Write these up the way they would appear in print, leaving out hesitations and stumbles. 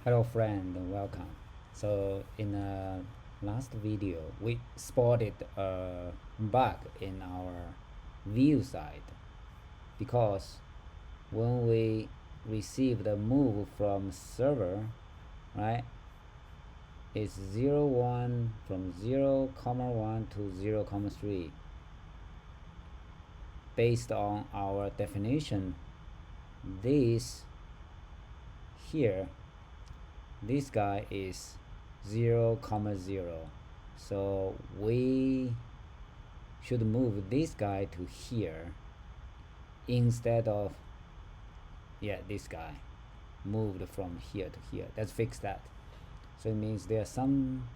Hello friend, welcome. So in the last video we spotted a bug in our view side because when we receive the move from server, right, it's 0 1 from 0 comma 1 to 0 comma 3. Based on our definition, this here, this guy is 0 comma 0, so we should move this guy to here instead of this guy moved from here to here. Let's fix that. So it means there's some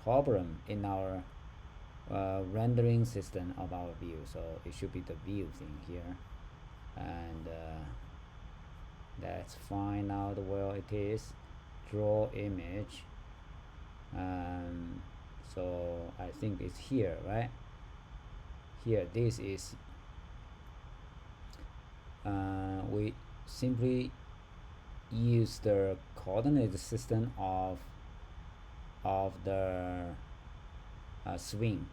problem in our rendering system of our view, so it should be the view thing here, and let's find out where it is. Draw image. So I think it's here, right? Here, this is we simply use the coordinate system of the swing.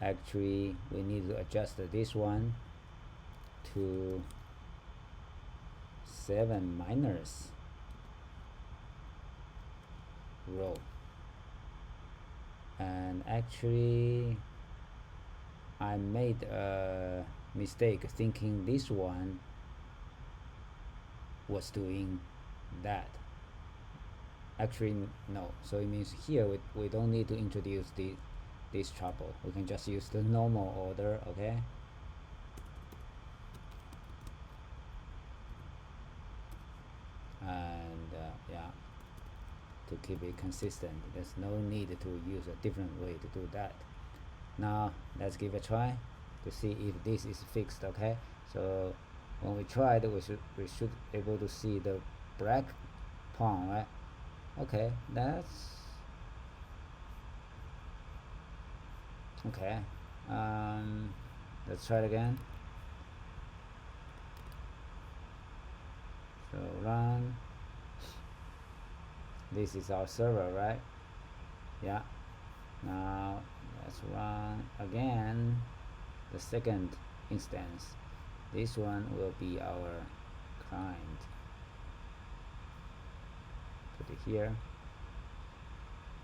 Actually, we need to adjust this one to 7 minus row, and actually I made a mistake thinking this one was doing that. Actually no, so it means here we don't need to introduce this trouble. We can just use the normal order, okay? And yeah, to keep it consistent, there's no need to use a different way to do that. Now let's give it a try to see if this is fixed, okay? So when we tried, we should able to see the black pawn, right? Okay, that's okay. Let's try it again. So run. This is our server, right? Yeah. Now let's run again the second instance. This one will be our client. Put it here.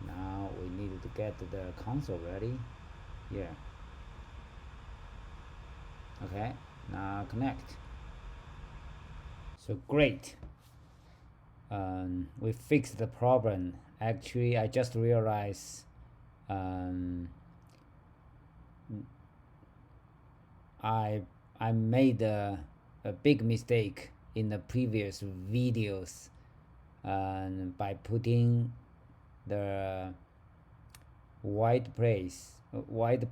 Now we need to get the console ready here. Okay, now connect. So great. We fixed the problem. Actually, I just realized I made a big mistake in the previous videos by putting the white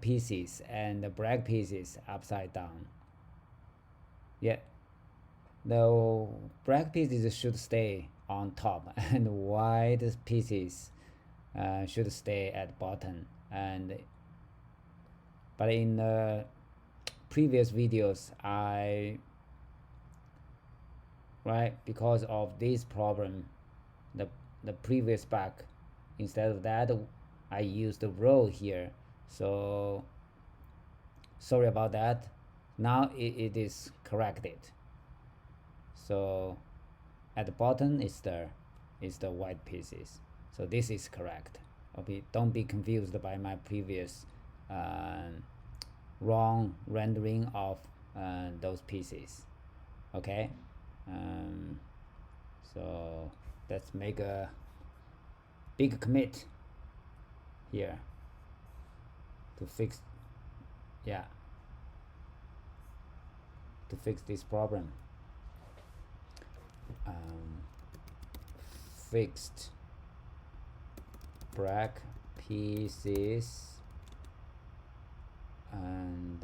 pieces and the black pieces upside down. Yeah, the black pieces should stay on top and white pieces should stay at bottom. But in the previous videos, because of this problem, the previous bug, instead of that I used the row here, so sorry about that. Now it is corrected. So at the bottom is the white pieces, so this is correct. Okay, don't be confused by my previous wrong rendering of those pieces. Okay, so let's make a big commit here to fix this problem. Fixed black pieces and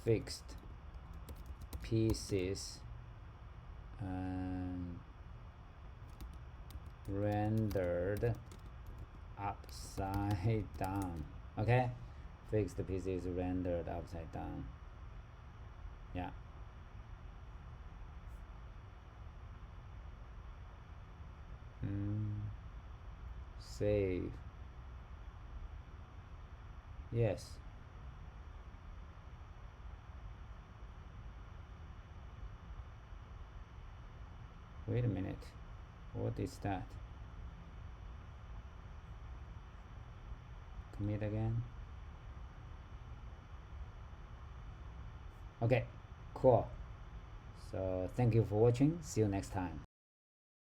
fixed pieces and rendered upside down. Okay, fixed pieces rendered upside down. Yeah. Save. Yes. Wait a minute. What is that? Commit again. Okay, cool. So thank you for watching. See you next time.